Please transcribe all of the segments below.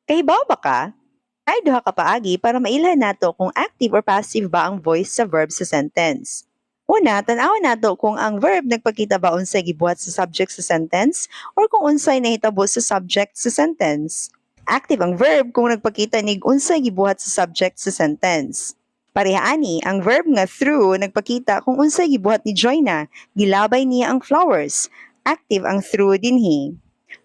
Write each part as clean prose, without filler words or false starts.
Kahibaw ba ka? Ay duha ka paagi para mailhan nato kung active or passive ba ang voice sa verb sa sentence. Una, tan-awon nato kung ang verb nagpakita ba unsay gibuhat sa subject sa sentence or kung unsay nahitabo sa subject sa sentence. Active ang verb kung nagpakita nig unsay gibuhat sa subject sa sentence. Pareha ani, ang verb nga through nagpakita kung unsay gibuhat ni Joyna, gilabay niya ang flowers. Active ang through dinhi.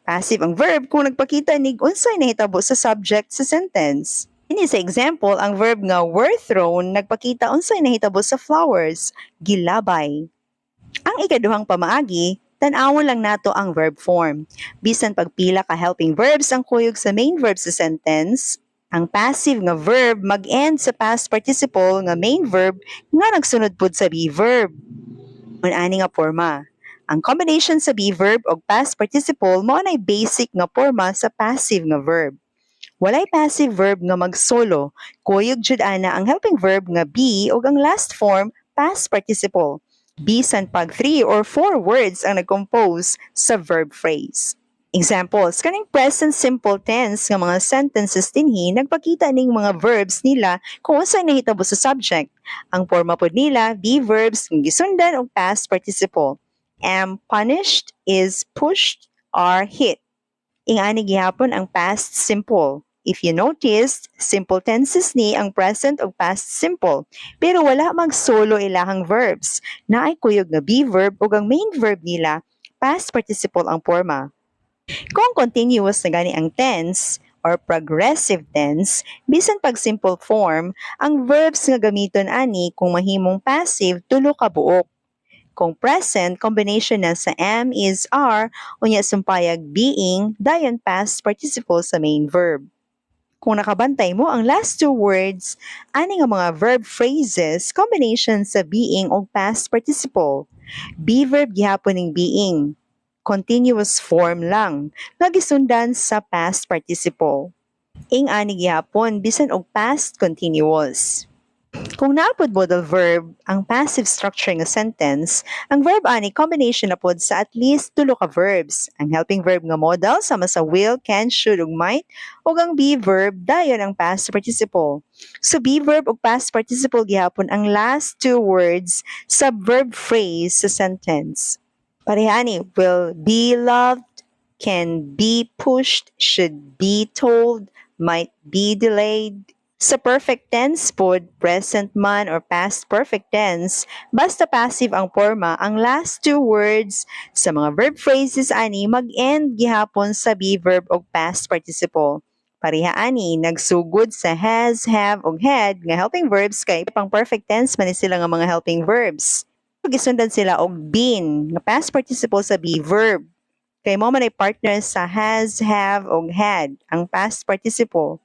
Passive ang verb kung nagpakita nig unsay nahitabo sa subject sa sentence. Ini sa example, ang verb nga were thrown nagpakita unsay nahitabo sa flowers, gilabay. Ang ikaduhang pamaagi, tan-awon lang nato ang verb form. Bisan pagpila ka helping verbs ang kuyog sa main verb sa sentence, ang passive nga verb mag-end sa past participle nga main verb nga nagsunod pud sa be verb. Ani nga porma. Ang combination sa be verb o past participle mao nay basic nga porma sa passive nga verb. Walay passive verb nga magsolo, kuyog jud ana ang helping verb nga be ug ang last form past participle. Bisan pag 3 or 4 words ang nag-compose sa verb phrase. Examples, kaning present simple tense nga mga sentences dinhi nagpakita ning mga verbs nila kung unsay nahitabo sa subject. Ang forma pod nila be verbs nga gisundan og past participle. Am punished, is pushed, are hit. Ingani gihapon ang past simple. If you noticed, simple tenses ni ang present o past simple. Pero wala mag-solo ilahang verbs. Naay kuyog nga be verb o ang main verb nila, past participle ang forma. Kung continuous na gani ang tense, or progressive tense, bisan pag simple form, ang verbs nga gamiton ani kung mahimong passive tulo ka buok. Kung present, combination na sa am, is, are, unya sumpayag being, dayon past participle sa main verb. Kung nakabantay mo ang last two words, ani nga mga verb phrases, combination sa being o past participle. Be verb gihapon ning being. Continuous form lang, nga gisundan sa past participle. Ing ani gihapon bisan og past continuous. Kung naapod modal verb ang passive structure nga sentence, ang verb ani combination na pod sa at least tulo ka verbs. Ang helping verb nga modal sama sa will, can, should ug might, ug ang be verb dayon ang past participle. So be verb ug past participle gihapon ang last two words sa verb phrase sa sentence. Parehani, will be loved, can be pushed, should be told, might be delayed. Sa perfect tense pod, present man or past perfect tense, basta passive ang forma, ang last two words sa mga verb phrases ani mag-end gihapon sa be verb o past participle. Pareha ani nagsugod sa has, have ug had nga helping verbs kay pang perfect tense man ni sila nga mga helping verbs. Gisundan sila og been nga past participle sa be verb. Kay mo man ay partner sa has, have ug had ang past participle.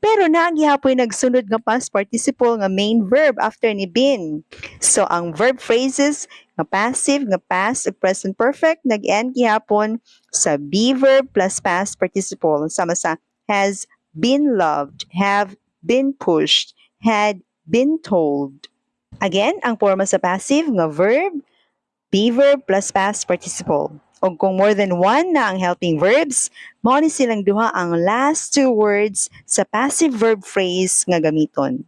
Pero naagihapon nagsunod nga past participle nga main verb after ni been. So ang verb phrases nga passive, nga past ug present perfect nag-end gihapon sa be verb plus past participle sama sa has been loved, have been pushed, had been told. Again, ang forma sa passive nga verb, be verb plus past participle. O kung more than one na ang helping verbs, mao ni silang duha ang last two words sa passive verb phrase nga gamiton.